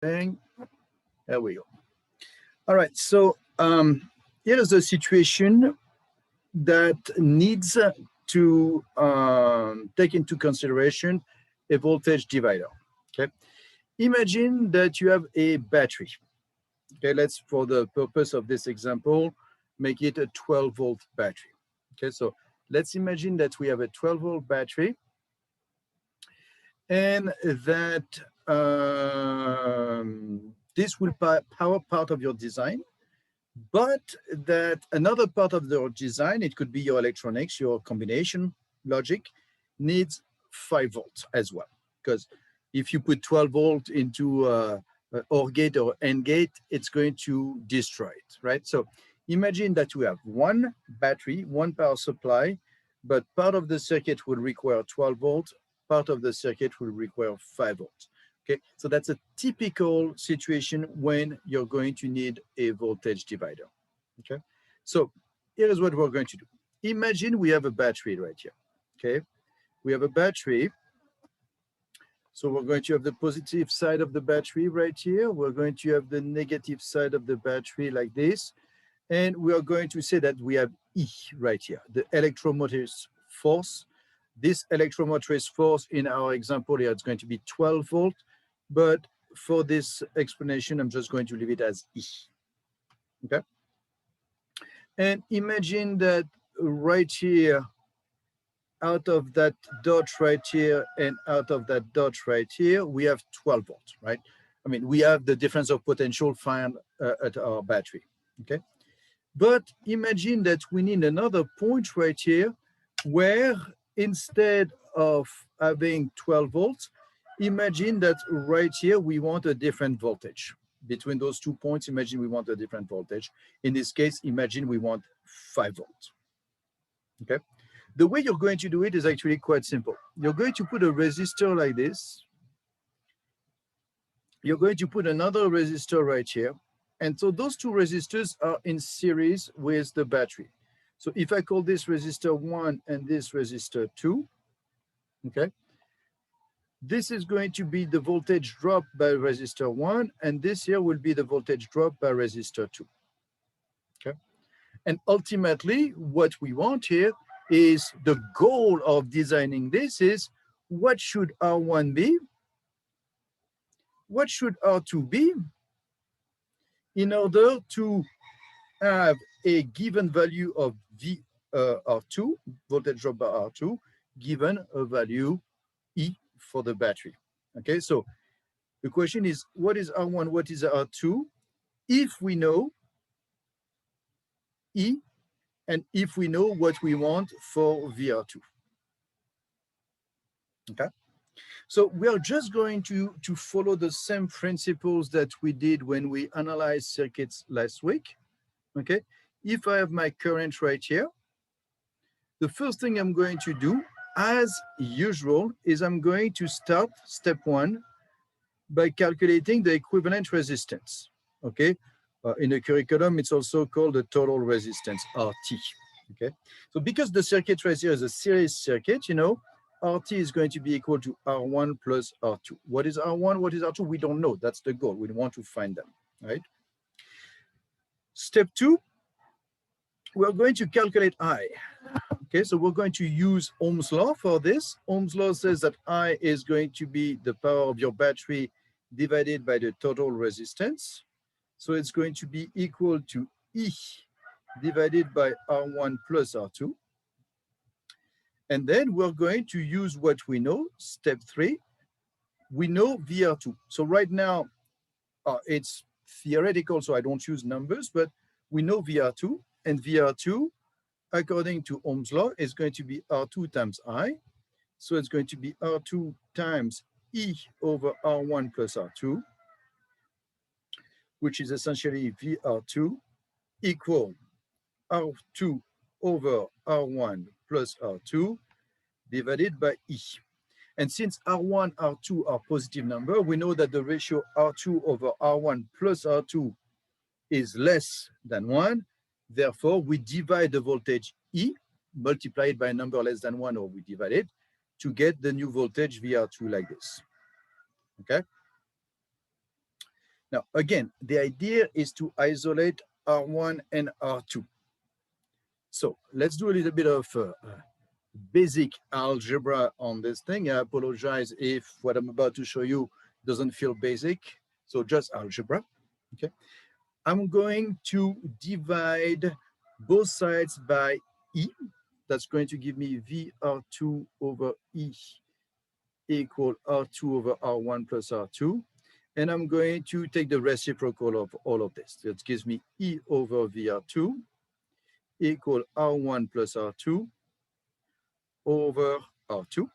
Thing. There we go. All right. So here is a situation that needs to take into consideration a voltage divider. Okay. Imagine that you have a battery. Okay. Let's, for the purpose of this example, make it a 12-volt battery. Okay. So let's imagine that we have a 12-volt battery and that this will power part of your design, but that another part of the design, it could be your electronics, your combination logic, needs 5 volts as well. Because if you put 12 volt into OR gate or AND gate, it's going to destroy it, right? So imagine that we have one battery, one power supply, but part of the circuit will require 12 volts, part of the circuit will require 5 volts. Okay, so that's a typical situation when you're going to need a voltage divider. Okay, so here's what we're going to do. Imagine we have a battery right here. Okay, we have a battery. So we're going to have the positive side of the battery right here. We're going to have the negative side of the battery like this. And we are going to say that we have E right here, the electromotive force. This electromotive force in our example here, it's going to be 12 volt. But for this explanation, I'm just going to leave it as E. Okay. And imagine that right here, out of that dot right here and out of that dot right here, we have 12 volts, right? I mean, we have the difference of potential found at our battery, okay? But imagine that we need another point right here where instead of having 12 volts, imagine that right here, we want a different voltage. Between those 2 points, imagine we want a different voltage. In this case, imagine we want 5 volts, okay? The way you're going to do it is actually quite simple. You're going to put a resistor like this. You're going to put another resistor right here. And so those two resistors are in series with the battery. So if I call this resistor 1 and this resistor 2, okay, this is going to be the voltage drop by resistor 1, and this here will be the voltage drop by resistor 2. Okay. And ultimately, what we want here is the goal of designing this is what should R1 be? What should R2 be in order to have a given value of R2, voltage drop by R2, given a value E for the battery. Okay, so the question is, what is R1, what is R2? If we know E, and if we know what we want for VR2. Okay, so we are just going to follow the same principles that we did when we analyzed circuits last week. Okay, if I have my current right here, the first thing I'm going to do, as usual, is I'm going to start step 1 by calculating the equivalent resistance. Okay, in the curriculum, it's also called the total resistance, RT. Okay, so because the circuit right here is a series circuit, you know, RT is going to be equal to R1 plus R2. What is R1? What is R2? We don't know. That's the goal. We want to find them, right? Step 2, we're going to calculate I. Okay, so we're going to use Ohm's law for this. Ohm's law says that I is going to be the power of your battery divided by the total resistance. So it's going to be equal to E divided by R1 plus R2. And then we're going to use what we know, step 3. We know VR2. So right now, it's theoretical, so I don't use numbers, but we know VR2, and VR2, according to Ohm's law, is going to be R2 times I. So it's going to be R2 times E over R1 plus R2, which is essentially VR2 equal R2 over R1 plus R2 divided by E. And since R1, R2 are positive number, we know that the ratio R2 over R1 plus R2 is less than 1. Therefore, we divide the voltage E, multiply it by a number less than 1, or we divide it, to get the new voltage VR2 like this. Okay? Now, again, the idea is to isolate R1 and R2. So let's do a little bit of basic algebra on this thing. I apologize if what I'm about to show you doesn't feel basic. So just algebra, okay? I'm going to divide both sides by E. That's going to give me VR2 over E equal R2 over R1 plus R2. And I'm going to take the reciprocal of all of this. That gives me E over VR2 equal R1 plus R2 over R2,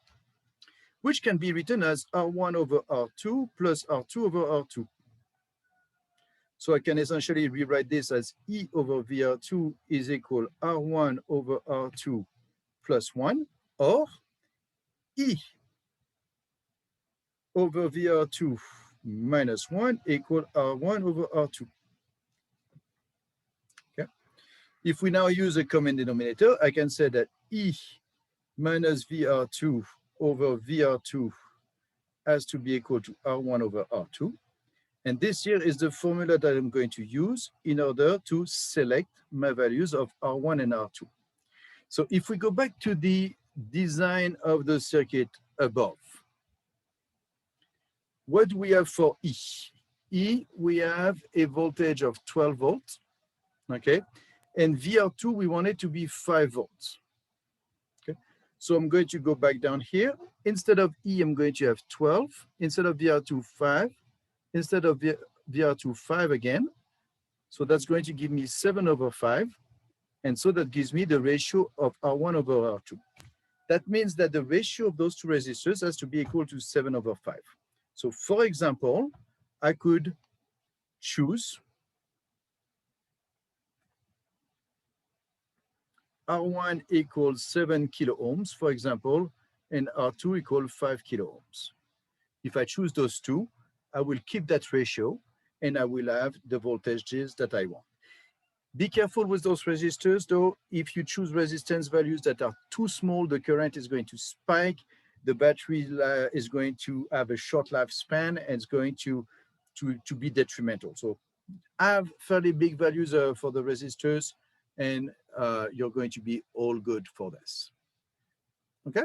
which can be written as R1 over R2 plus R2 over R2. So I can essentially rewrite this as E over VR2 is equal R1 over R2 plus 1, or E over VR2 minus 1 equal R1 over R2. Okay. If we now use a common denominator, I can say that E minus VR2 over VR2 has to be equal to R1 over R2. And this here is the formula that I'm going to use in order to select my values of R1 and R2. So if we go back to the design of the circuit above, what do we have for E? E, we have a voltage of 12 volts, okay? And VR2, we want it to be 5 volts, okay? So I'm going to go back down here. Instead of E, I'm going to have 12. Instead of VR2, 5. Instead of VR2, 5 again. So that's going to give me 7 over 5. And so that gives me the ratio of R1 over R2. That means that the ratio of those two resistors has to be equal to 7 over 5. So for example, I could choose R1 equals 7 kilo ohms, for example, and R2 equals 5 kilo ohms. If I choose those two, I will keep that ratio and I will have the voltages that I want. Be careful with those resistors though. If you choose resistance values that are too small, the current is going to spike, the battery is going to have a short lifespan, and it's going to be detrimental. So have fairly big values for the resistors, and you're going to be all good for this. Okay.